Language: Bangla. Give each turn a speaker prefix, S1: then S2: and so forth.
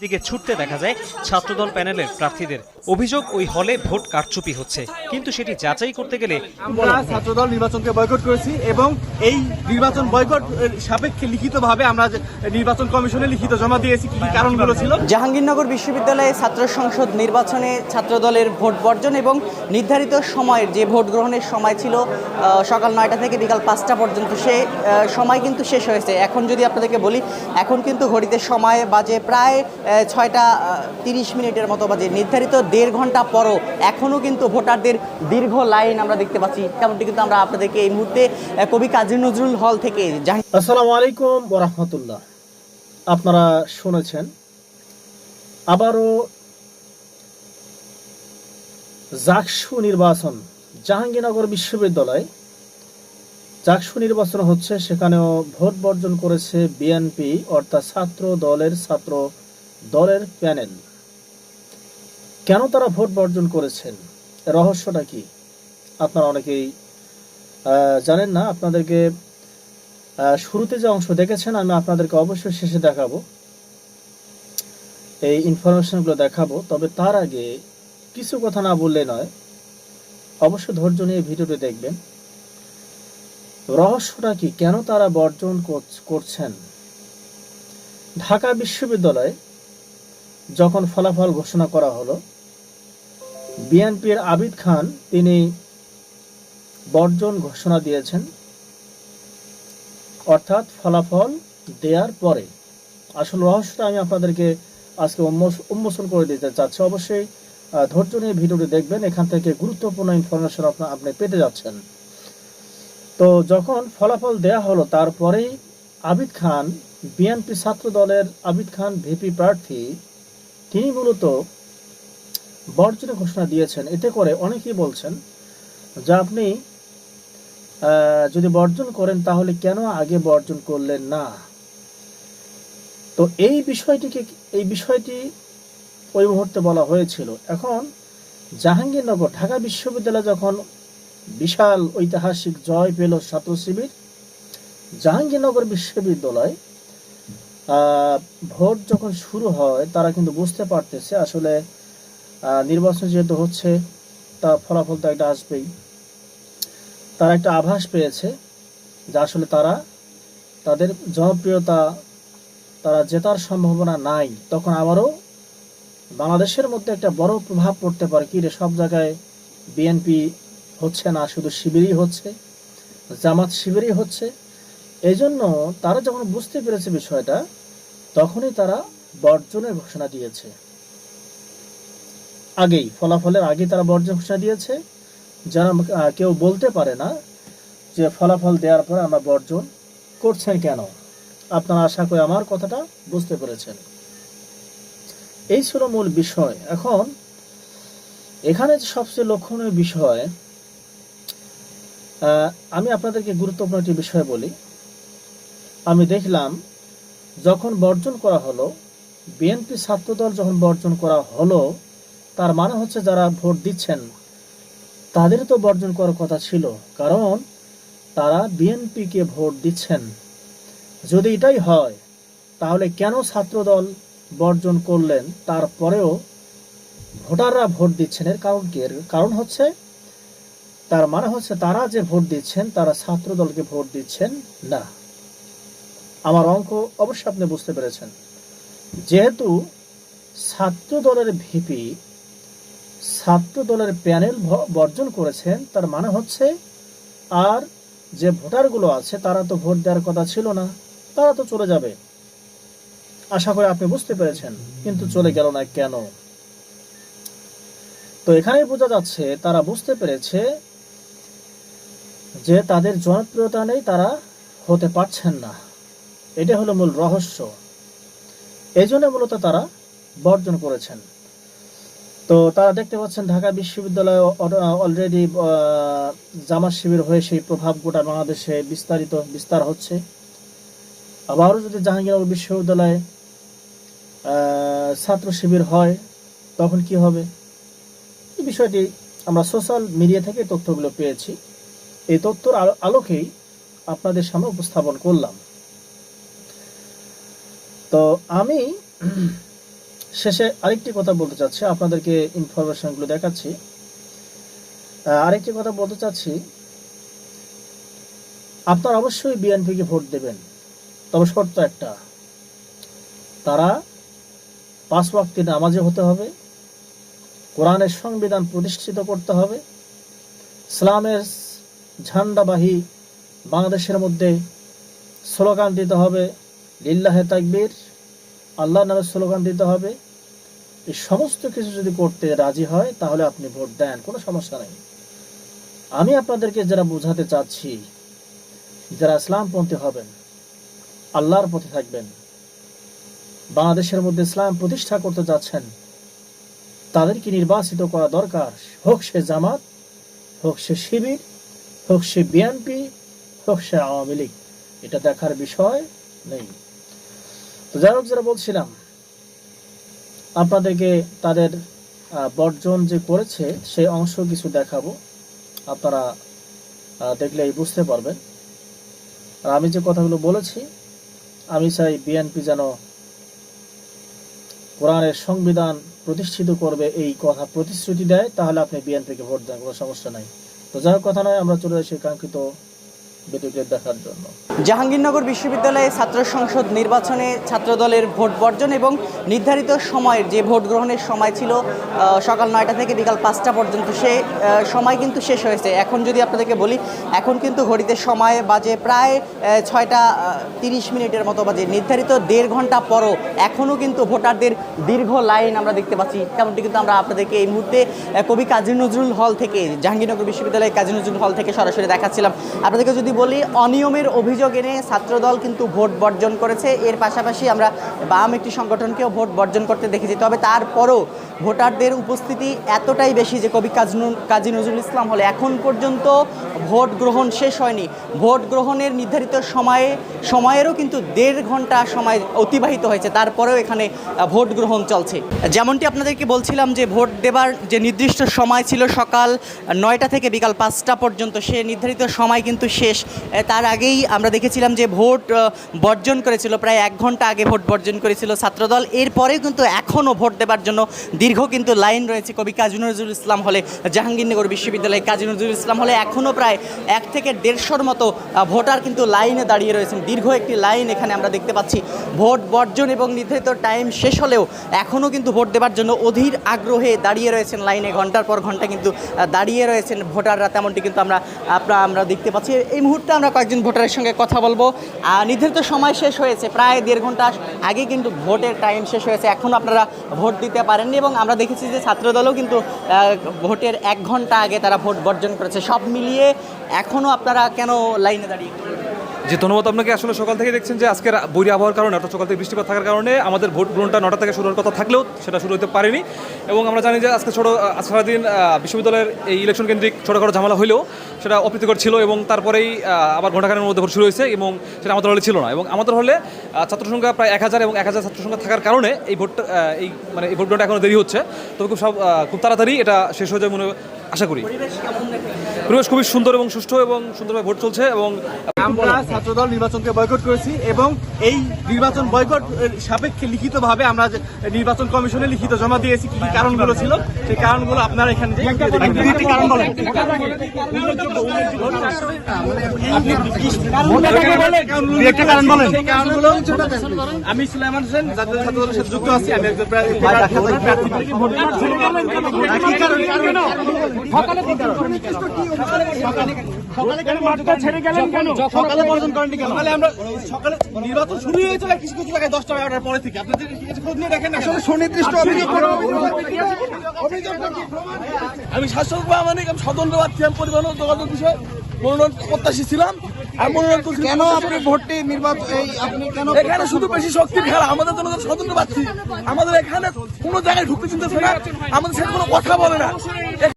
S1: দিকে ছুটতে দেখা যায় ছাত্রদল প্যানেলের প্রার্থীদের। অভিযোগ ওই হলে ভোট কারচুপি হচ্ছে, কিন্তু সেটি যাচাই করতে গেলে
S2: আমরা ছাত্রদল নির্বাচনকে বয়কট করেছি এবং এই নির্বাচন বয়কট সাপেক্ষে লিখিতভাবে আমরা নির্বাচন কমিশনে লিখিত জমা দিয়েছি। কি কি কারণগুলো ছিল?
S3: জাহাঙ্গীরনগর বিশ্ববিদ্যালয়ে ছাত্র সংসদ নির্বাচনে ছাত্রদলের ভোট বর্জন এবং নির্ধারিত সময়ের যে ভোট গ্রহণের সময় ছিল সকাল 9টা থেকে বিকাল 5টা পর্যন্ত, সে সময় কিন্তু শেষ হয়েছে। এখন যদি আপনাদেরকে বলি, এখন কিন্তু ঘড়িতে সময় বাজে প্রায় 6টা 30 মিনিটের মতো বাজে। নির্ধারিত 1.5 ঘন্টা পরও এখনও কিন্তু ভোটারদের দীর্ঘ লাইন আমরা দেখতে পাচ্ছি। তেমনটি কিন্তু আমরা আপনাদেরকে এই মুহূর্তে কবি কাজী নজরুল হল থেকে।
S4: আসসালামু আলাইকুম ওয়া রাহমাতুল্লাহ। আপনারা শুনেছেন আবারও জাকসু নির্বাচন, জাহাঙ্গীরনগর বিশ্ববিদ্যালয় জাকসু নির্বাচন হচ্ছে, সেখানেও ভোট বর্জন করেছে বিএনপি, অর্থাৎ ছাত্র দলের প্যানেল। কেন তারা ভোট বর্জন করেছেন, রহস্যটা কি আপনারা অনেকেই জানেন না। আপনাদেরকে শুরুতে যে অংশ দেখেছেন, আমি আপনাদেরকে অবশ্যই শেষে দেখাবো, এই ইনফরমেশনগুলো দেখাবো। তবে তার আগে কিছু কথা না বললে নয়, অবশ্যই ধৈর্য নিয়ে ভিডিওটি দেখবেন। রহস্যটা কি, কেন তারা বর্জন করছেন? ঢাকা বিশ্ববিদ্যালয়ে যখন ফলাফল ঘোষণা করা হলো, বিএনপির আবিদ খান তিনি বর্জন ঘোষণা দিয়েছেন, অর্থাৎ ফলাফল দেওয়ার পরে। আসল রহস্যটা আমি আপনাদেরকে আজকে উন্মোচন করে দিতে চাচ্ছি। অবশ্যই ধৈর্য নিয়ে ভিডিওটি দেখবেন, এখান থেকে গুরুত্বপূর্ণ ইনফরমেশন আপনি পেতে যাচ্ছেন। তো যখন ফলাফল দেয়া হলো, তারপরেই আবিদ খান, বিএনপি ছাত্র দলের আবিদ খান ভিপি প্রার্থী, তিনি মূলত বর্জনের ঘোষণা দিয়েছেন। এতে করে অনেকেই বলছেন যে আপনি যদি বর্জন করেন তাহলে কেন আগে বর্জন করলেন না। তো এই বিষয়টি ওই মুহূর্তে বলা হয়েছিল। এখন জাহাঙ্গীরনগর, ঢাকা বিশ্ববিদ্যালয় যখন বিশাল ঐতিহাসিক জয় পেল ছাত্র শিবির, জাহাঙ্গীরনগর বিশ্ববিদ্যালয় ভোট যখন শুরু হয়, তারা কিন্তু বুঝতে পারতেছে আসলে নির্বাচন যেহেতু হচ্ছে, তা ফলাফল তো একটা আসবেই। তারা একটা আভাস পেয়েছে যে আসলে তাদের জনপ্রিয়তা, তারা জেতার সম্ভাবনা নাই। তখন আবারও বাংলাদেশের মধ্যে একটা বড় প্রভাব পড়তে পারে, কি রে, সব জায়গায় বিএনপি হচ্ছে না, শুধু শিবিরই হচ্ছে, জামাত শিবিরই হচ্ছে। এই জন্য তারা যখন বুঝতে পেরেছে বিষয়টা, তখনই তারা বর্জনের ঘোষণা দিয়েছে। ফলাফলের আগে তারা বর্জন ঘোষণা দিয়েছে। যারা কেউ বলতে পারে না যে ফলাফল দেওয়ার পর আমরা বর্জন করছেন কেন। আপনারা আশা করি আমার কথাটা বুঝতে পেরেছেন। এই ছিল মূল বিষয়। এখন এখানে যে সবচেয়ে লক্ষণীয় বিষয়, আমি আপনাদেরকে গুরুত্বপূর্ণ একটি বিষয় বলি। আমি দেখলাম যখন বর্জন করা হলো, বিএনপি ছাত্রদল যখন বর্জন করা হলো, তার মানে হচ্ছে যারা ভোট দিচ্ছেন তাদের তো বর্জন করার কথা ছিল, কারণ তারা বিএনপিকে ভোট দিচ্ছেন। যদি এটাই হয়, তাহলে কেন ছাত্রদল বর্জন করলেন? তারপরেও ভোটাররা ভোট দিচ্ছেন, এর কারণ কি? এর কারণ হচ্ছে, তার মানে হচ্ছে তারা যে ভোট দিচ্ছেন, তারা ছাত্রদলকে ভোট দিচ্ছেন না। আমার অঙ্ক অবশ্যই আপনি বুঝতে পেরেছেন। যেহেতু ছাত্র দলের ভিপি, ছাত্র দলের প্যানেল বর্জন করেছেন, তার মানে হচ্ছে আর যে ভোটারগুলো আছে তারা তো ভোট দেওয়ার কথা ছিল না, তারা তো চলে যাবে। আশা করি আপনি বুঝতে পেরেছেন। কিন্তু চলে গেল না কেন? তো এখানেই বোঝা যাচ্ছে তারা বুঝতে পেরেছে যে তাদের জনপ্রিয়তা নেই, তারা হতে পারছেন না। এটা হলো মূল রহস্য। এই জন্য মূলত তারা বর্জন করেছেন। তো তারা দেখতে পাচ্ছেন ঢাকা বিশ্ববিদ্যালয়ে অলরেডি জামাত শিবির হয়ে সেই প্রভাব গোটা বাংলাদেশে বিস্তার হচ্ছে। আবারও যদি জাহাঙ্গীরনগর বিশ্ববিদ্যালয়ে ছাত্র শিবির হয়, তখন কি হবে? এই বিষয়টি আমরা সোশ্যাল মিডিয়া থেকে তথ্যগুলো পেয়েছি। এই তথ্যের আলোকেই আপনাদের সামনে উপস্থাপন করলাম। তো আমি শেষে আরেকটি কথা বলতে চাচ্ছি, আপনাদেরকে ইনফরমেশনগুলো দেখাচ্ছি। আরেকটি কথা বলতে চাচ্ছি, আপনারা অবশ্যই বিএনপিকে ভোট দেবেন, তবে শর্ত একটা, তারা 5 ওয়াক্ত নামাজি হতে হবে, কোরআনের সংবিধান প্রতিষ্ঠিত করতে হবে, ইসলামের ঝান্ডাবাহী বাংলাদেশের মধ্যে স্লোগান দিতে হবে, লিল্লাহে তাকবীর, আল্লাহর নামে স্লোগান দিতে হবে। এই সমস্ত কিছু যদি করতে রাজি হয় তাহলে আপনি ভোট দেন, কোনো সমস্যা নেই। আমি আপনাদেরকে যারা বোঝাতে চাচ্ছি, যারা ইসলামপন্থী হবেন, আল্লাহর পথে থাকবেন, বাংলাদেশের মধ্যে ইসলাম প্রতিষ্ঠা করতে যাচ্ছেন, তাদেরকে নির্বাচিত করা দরকার। হোক সে জামাত, হোক সে শিবির, হোক সে বিএনপি, হোক সে আওয়ামী লীগ, এটা দেখার বিষয় নেই। তো যাই হোক, যারা বলছিলাম আপনাদেরকে তাদের বর্জন যে করেছে সেই অংশ কিছু দেখাবো, আপনারা দেখলেই বুঝতে পারবেন। আর আমি যে কথাগুলো বলেছি, আমি চাই বিএনপি যেন কোরআনের সংবিধান প্রতিষ্ঠিত করবে এই কথা প্রতিশ্রুতি দেয়, তাহলে আপনি বিএনপিকে ভোট দেন, কোনো সমস্যা নাই। তো যাই হোক, কথা নয়, আমরা চলে আসি কাঙ্ক্ষিত ভিডিওটি দেখার জন্য।
S3: জাহাঙ্গীরনগর বিশ্ববিদ্যালয়ে ছাত্র সংসদ নির্বাচনে ছাত্রদলের ভোট বর্জন এবং নির্ধারিত সময়ের যে ভোট গ্রহণের সময় ছিল সকাল 9টা থেকে বিকাল 5টা পর্যন্ত, সে সময় কিন্তু শেষ হয়েছে। এখন যদি আপনাদেরকে বলি, এখন কিন্তু ঘড়িতে সময় বাজে প্রায় 6টা 30 মিনিটের মতো বাজে। নির্ধারিত 1.5 ঘন্টা পরও এখনও কিন্তু ভোটারদের দীর্ঘ লাইন আমরা দেখতে পাচ্ছি। তেমনটি কিন্তু আমরা আপনাদেরকে এই মুহূর্তে কবি কাজী নজরুল হল থেকে, জাহাঙ্গীরনগর বিশ্ববিদ্যালয়ের কাজী নজরুল হল থেকে সরাসরি দেখাচ্ছিলাম। আপনাদেরকে যদি বলি, অনিয়মের অভিযোগ এনে ছাত্রদল কিন্তু ভোট বর্জন করেছে। এর পাশাপাশি আমরা বাম একটি সংগঠনকেও ভোট বর্জন করতে দেখেছি। তবে তারপরও ভোটারদের উপস্থিতি এতটাই বেশি যে কবি কাজী নজরুল ইসলাম হলে এখন পর্যন্ত ভোট গ্রহণ শেষ হয়নি। ভোট গ্রহণের নির্ধারিত সময়েরও কিন্তু 1.5 ঘন্টা সময় অতিবাহিত হয়েছে, তারপরেও এখানে ভোট গ্রহণ চলছে। যেমনটি আপনাদেরকে বলছিলাম যে ভোট দেবার যে নির্দিষ্ট সময় ছিল সকাল 9টা থেকে বিকাল 5টা পর্যন্ত, সে নির্ধারিত সময় কিন্তু শেষ। তার আগেই আমরা দেখেছিলাম যে ভোট বর্জন করেছিল, প্রায় 1 ঘন্টা আগে ভোট বর্জন করেছিল ছাত্রদল। এরপরেও কিন্তু এখনও ভোট দেবার জন্য দীর্ঘ কিন্তু লাইন রয়েছে কবি কাজী নজরুল ইসলাম হলে, জাহাঙ্গীরনগর বিশ্ববিদ্যালয়ে কাজী নজরুল ইসলাম হলে এখনও প্রায় 1 থেকে 150-র মতো ভোটার কিন্তু লাইনে দাঁড়িয়ে রয়েছেন। দীর্ঘ একটি লাইন এখানে আমরা দেখতে পাচ্ছি। ভোট বর্জন এবং নির্ধারিত টাইম শেষ হলেও এখনও কিন্তু ভোট দেবার জন্য অধীর আগ্রহে দাঁড়িয়ে রয়েছেন লাইনে, ঘন্টার পর ঘন্টা কিন্তু দাঁড়িয়ে রয়েছেন ভোটাররা, তেমনটি কিন্তু আমরা দেখতে পাচ্ছি। এই মুহূর্তে আমরা কয়েকজন ভোটারের সঙ্গে কথা বলবো। নির্ধারিত সময় শেষ হয়েছে, প্রায় 1.5 ঘন্টা আগে কিন্তু ভোটের টাইম শেষ হয়েছে, এখনও আপনারা ভোট দিতে পারেননি। এবং আমরা দেখেছি যে ছাত্রদলও কিন্তু ভোটের 1 ঘন্টা আগে তারা ভোট বর্জন করেছে। সব মিলিয়ে এখনও আপনারা কেন লাইনে দাঁড়িয়ে?
S5: জি, ধন্যবাদ আপনাকে। আসলে সকাল থেকে দেখছেন যে আজকের বৈরী আবহাওয়ার কারণে, অর্থাৎ সকাল থেকে বৃষ্টিপাত থাকার কারণে আমাদের ভোট গ্রহণটা 9টা থেকে শুরু হওয়ার কথা থাকলেও সেটা শুরু হতে পারেনি। এবং আমরা জানি যে আজকে সারাদিন বিশ্ববিদ্যালয়ের এই ইলেকশন কেন্দ্রিক ছোটোখাটো ঝামেলা হলেও সেটা অপ্রীতিকর ছিল, এবং তারপরেই আবার ঘণ্টাখানেকের মধ্যে ভোট শুরু হয়েছে, এবং সেটা আমাদের হলে ছিল না। এবং আমাদের হলে ছাত্র সংখ্যা প্রায় 1000 এবং 1000 ছাত্র সংখ্যা থাকার কারণে এই ভোটটা এই ভোট গ্রহণটা এখনও দেরি হচ্ছে। তবে খুব তাড়াতাড়ি এটা শেষ হয়ে যায় মনে আশা করি। পরিবেশ খুবই সুন্দর এবং সুষ্ঠু এবং সুন্দরভাবে ভোট চলছে। এবং
S2: আমরা ছাত্রদল নির্বাচনকে বয়কট করেছি, এবং এই নির্বাচন বয়কট সাপেক্ষে লিখিতভাবে আমরা নির্বাচন কমিশনে লিখিত জমা দিয়েছি। কি কি কারণগুলো ছিল সেই কারণগুলো আপনারা এখানে আমি সুলাইমান হোসেন, জাতীয় ছাত্রদলের সাথে যুক্ত আছি। আমি একজন সকালে বর্জন করেননি কেন? আমরা সকালে নির্বাচন শুরু হয়েছিল কিছু কিছু জায়গায় 10টা 11টার পরে থেকে। আপনাদের খোঁজ নিয়ে দেখেন, আসলে সুনির্দিষ্ট অভিযোগ। আমি শাসক প্রামাণিক, আমি স্বতন্ত্রবাদ ছিলাম, পরিবহন যোগাযোগ বিষয়ে মনোনয়ন প্রত্যাশী ছিলাম। আর মনোনয়ন কেন আপনি ভোটটি নির্বাচন আপনি কেন এখানে শুধু বেশি শক্তির খেলা? আমাদের জন্য স্বতন্ত্র প্রার্থী, আমাদের এখানে কোনো জায়গায় ঢুকতে চিন্তা না, আমাদের সাথে কোনো কথা বলে না।